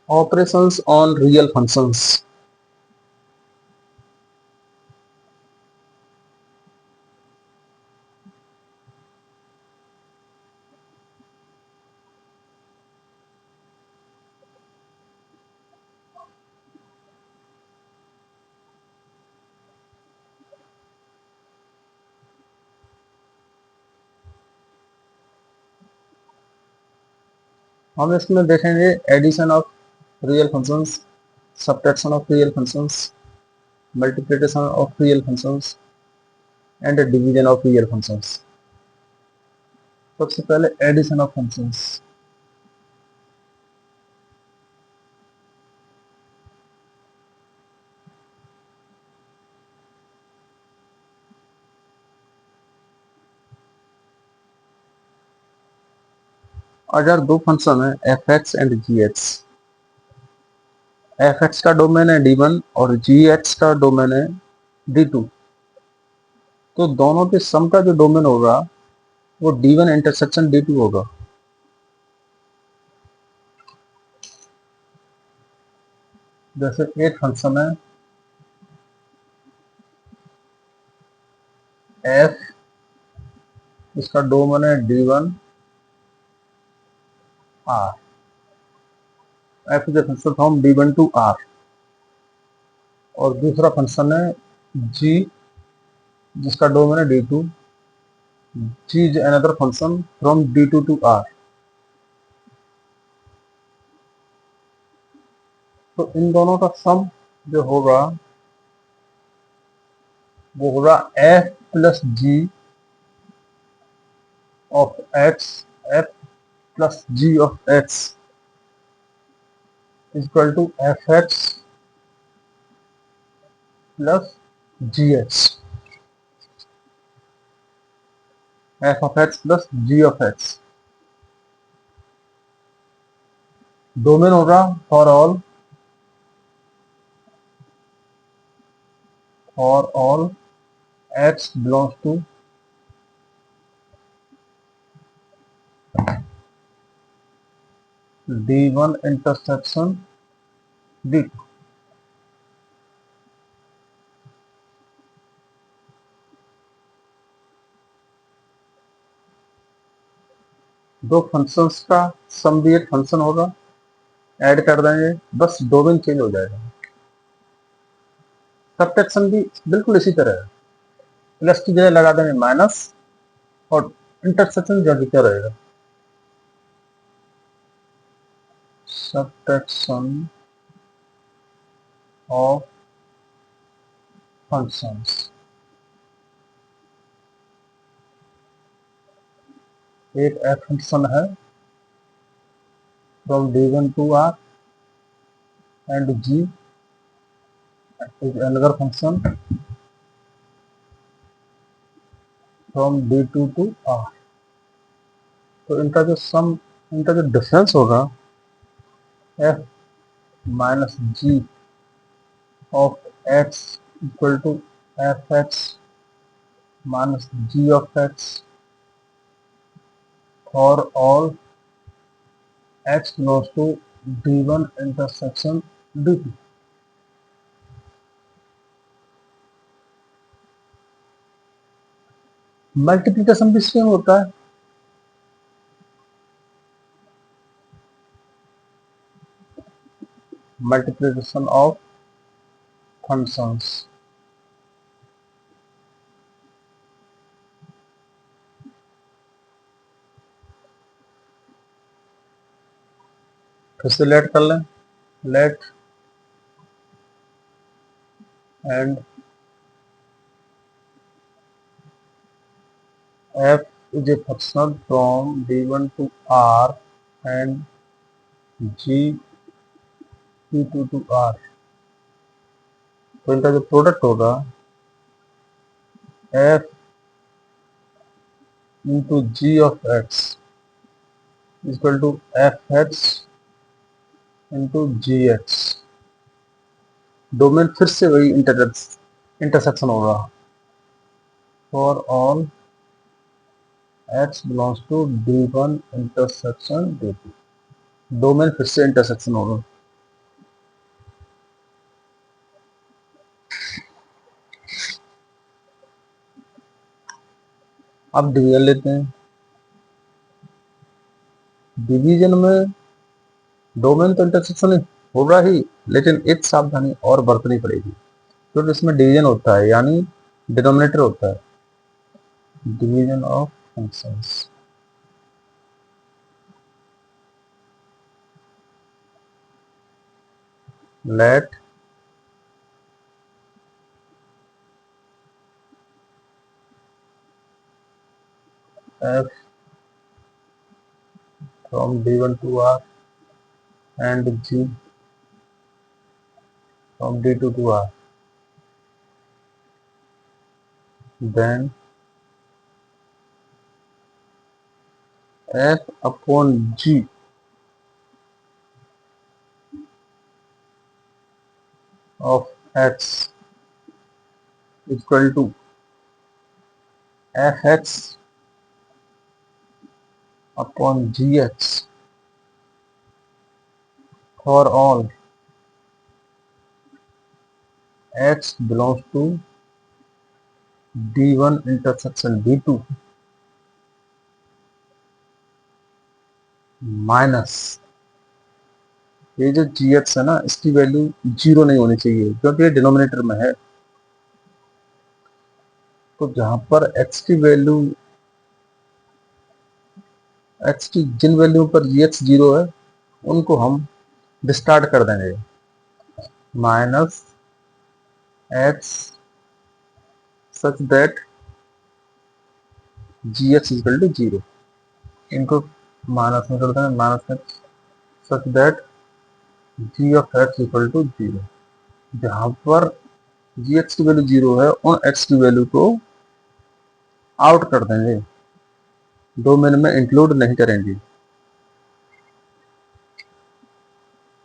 Operations on real functions. हम इसमें देखेंगे addition of real functions, subtraction of real functions, multiplication of real functions and division of real functions. सबसे पहले addition of functions. अगर दो function है f x and g x, f x का domain है D1 और जी एक्स का domain है D2, तो दोनों के सम का जो डोमेन होगा वो D1 इंटरसेक्शन D2 होगा। जैसे एक फंक्शन है एफ, इसका डोमेन है D1 R, F is a function from D1 to R. और दूसरा फंक्शन है जी, जिसका डोमेन है D2, G is another function from D2 to R. तो इन दोनों का सम जो होगा वो होगा F plus G of X, F plus G of x equal to F X plus G x, F of X plus G of X. Domain होगा for all x belongs to D1 intersection D2। दो functions का सम भी एक function होगा, add कर देंगे, बस domain change हो जाएगा। सबट्रैक्शन भी बिल्कुल इसी तरह है, प्लस की जगह लगा देंगे माइनस और इंटरसेक्शन जगह रहेगा। Subtraction of functions. एक एफ फंक्शन है from D1 to R and g is another function from D2 to R. तो इनका जो सम, इनका जो डिफरेंस होगा f minus g of x equal to F x minus g of x for all x belongs to D1 intersection D2। Multiplication भी same होता है, multiplication of functions. फिर से लेट कर लें, let and f is a function from D1 to R and g D2 to R। तो इनका जो प्रोडक्ट होगा f into g of x equal to F x into g x. Domain फिर से वही इंटरसेक्शन होगा for all x belongs to D1 intersection D2। Domain फिर से इंटरसेक्शन होगा। अब डिवीजन लेते हैं। डिवीजन में डोमेन तो इंटरसेक्शन होगा ही, लेकिन एक सावधानी और बरतनी पड़ेगी, क्योंकि इसमें डिवीजन होता है, यानी डिनोमिनेटर होता है, division of functions. Let f from d1 to r and g from d2 to r, then f upon g of x equal to fx upon gx for all x belongs to d1 intersection d2 minus ये जो gx है ना, इसकी value 0 नहीं होनी चाहिए, क्योंकि ये डिनोमिनेटर में है। तो जहां पर x की वैल्यू, x की जिन वैल्यू पर gx 0 है, उनको हम डिस्कार्ड कर देंगे। Minus x such that gx equal to 0, इनको माइनस में कर देंगे। Minus x such that g of x equal to 0। जहां पर gx की वैल्यू 0 है, उन x की वैल्यू को आउट कर देंगे, डोमेन में इंक्लूड नहीं करेंगे।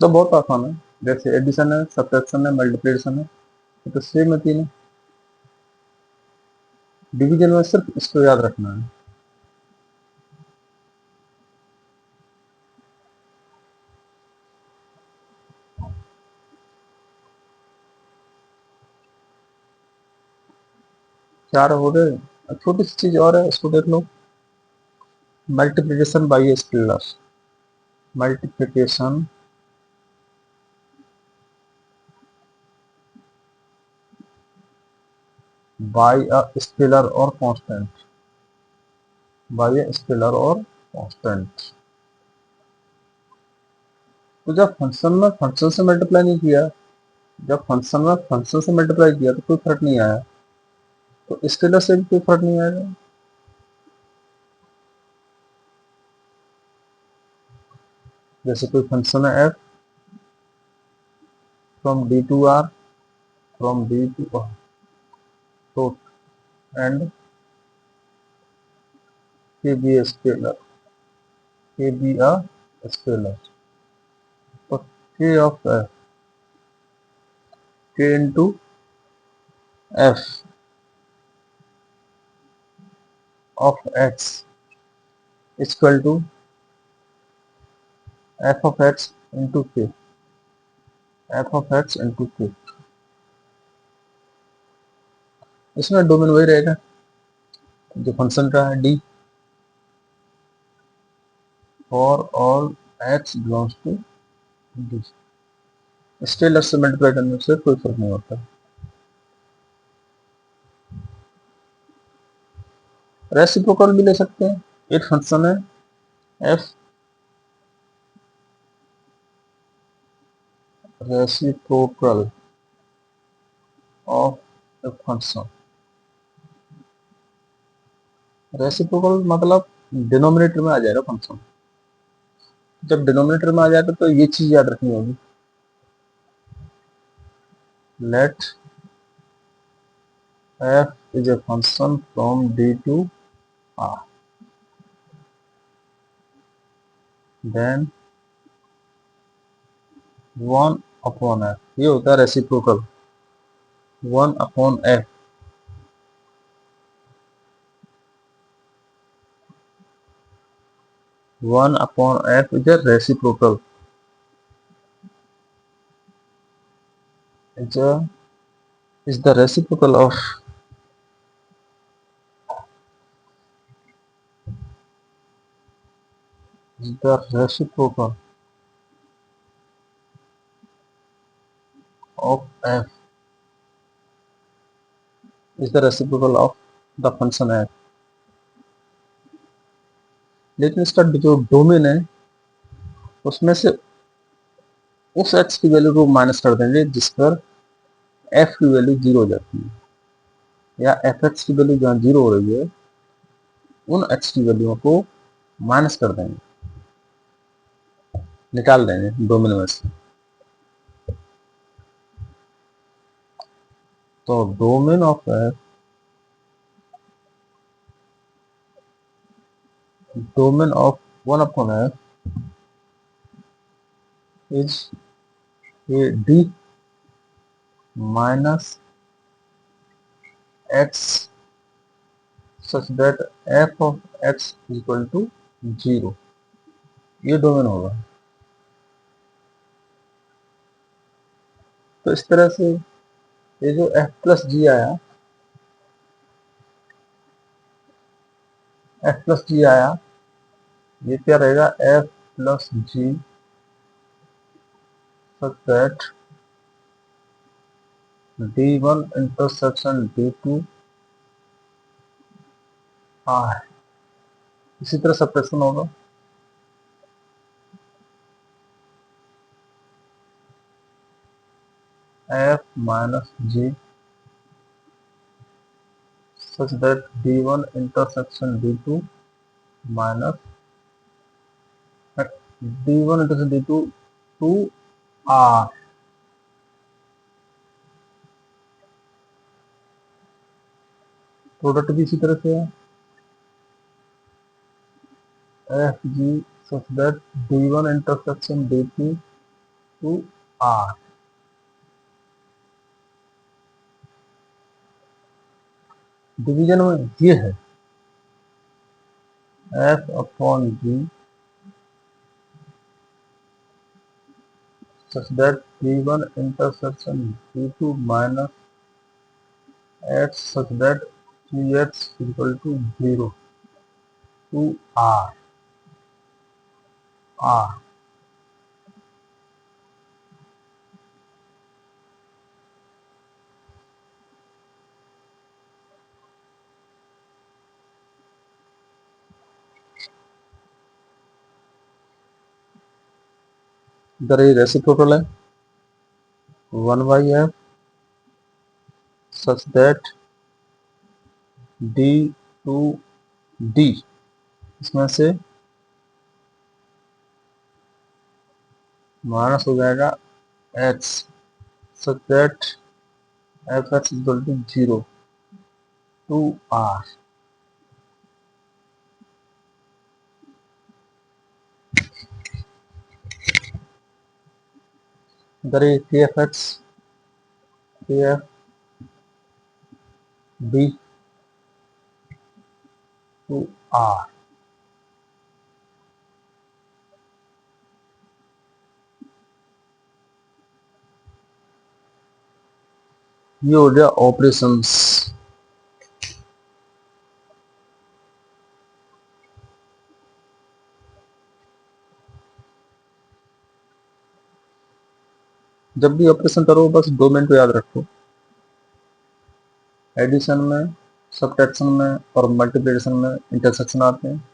तो बहुत आसान है, जैसे एडिशन है, सब्ट्रैक्शन है, मल्टीप्लिकेशन है, तो सेम है तीनों। डिवीजन में सिर्फ इसको याद रखना है। चार हो गए। अब छोटी सी चीज और है, इसको देख लो। Multiplication by a scalar, multiplication by a scalar और कांस्टेंट, बाई अ स्केलर और कांस्टेंट। तो जब फंक्शन में फंक्शन से मल्टीप्लाई नहीं किया, जब फंक्शन में फंक्शन से मल्टीप्लाई किया तो कोई फर्क नहीं आया, तो स्केलर से भी कोई फर्क नहीं आएगा। जैसे कोई फंक्शन है f from d to r, from d to r, तो and k be a scalar, k be a scalar, तो k of f, k into f of x is equal to f of x into k, f of x into k। इसमें domain वही रहेगा जो function का है, d for all x belongs to d। Scalar से multiply करने से कोई फर्क नहीं होता। रेसिप्रोकल भी ले सकते हैं। एक फंक्शन है f reciprocal of a function. Reciprocal मतलब डिनोमिनेटर में आ जाएगा फंक्शन। जब डिनोमिनेटर में आ जाएगा तो ये चीज याद रखनी होगी, late f is a function from d to r, then 1 upon f, ये होता है reciprocal. 1 upon f, 1 upon f is a reciprocal, is the reciprocal of the reciprocal of f is the reciprocal of the function f। लेकिन इसका जो domain है उसमें से उस x की वैल्यू को माइनस कर देंगे जिस पर f की वैल्यू 0 हो जाती है, या fx की वैल्यू जहाँ 0 हो रही है उन x की वैल्यूओं को माइनस कर देंगे, निकाल देंगे डोमेन में से। तो domain of f, domain of 1/f is a d minus x such that f of x equal to 0, ये डोमेन होगा। तो इस तरह से ये जो f प्लस जी आया, f प्लस जी आया, ये क्या रहेगा f plus g such that d1 intersection d2 r, इसी तरह सब्ट्रैक्शन होगा f minus g such that d1 intersection d2 minus d1 intersection d2 to r। Product भी इसी तरह से है f g such that d1 intersection d2 to r। Division में ये है f upon g such that d1 intersection d2 minus x such that gx equal to 0 to r। इधर ये रेसिप्रोकल है 1/f such that d to d, इसमें से minus हो जाएगा x such that fx equal to 0 to r। इधर ये kfx kf b to r। ये हो गया ऑपरेशंस। जब भी ऑपरेशन करो बस डोमेन को याद रखो, एडिशन में, सब्ट्रैक्शन में और मल्टीप्लिकेशन में इंटरसेक्शन आते हैं।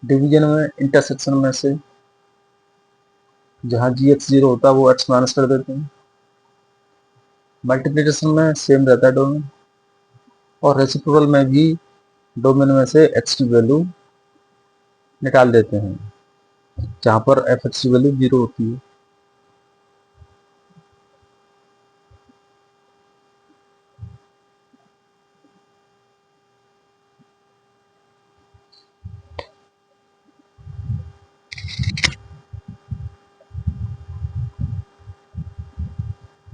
डिवीजन में इंटरसेक्शन में से जहां जी एक्स 0 होता है वो एक्स माइनस कर देते हैं। मल्टीप्लिकेशन में सेम रहता है डोमेन, और रेसिप्रोकल में भी डोमेन में से एक्स की वैल्यू निकाल देते हैं जहां पर एफ एक्स की वैल्यू 0 होती है।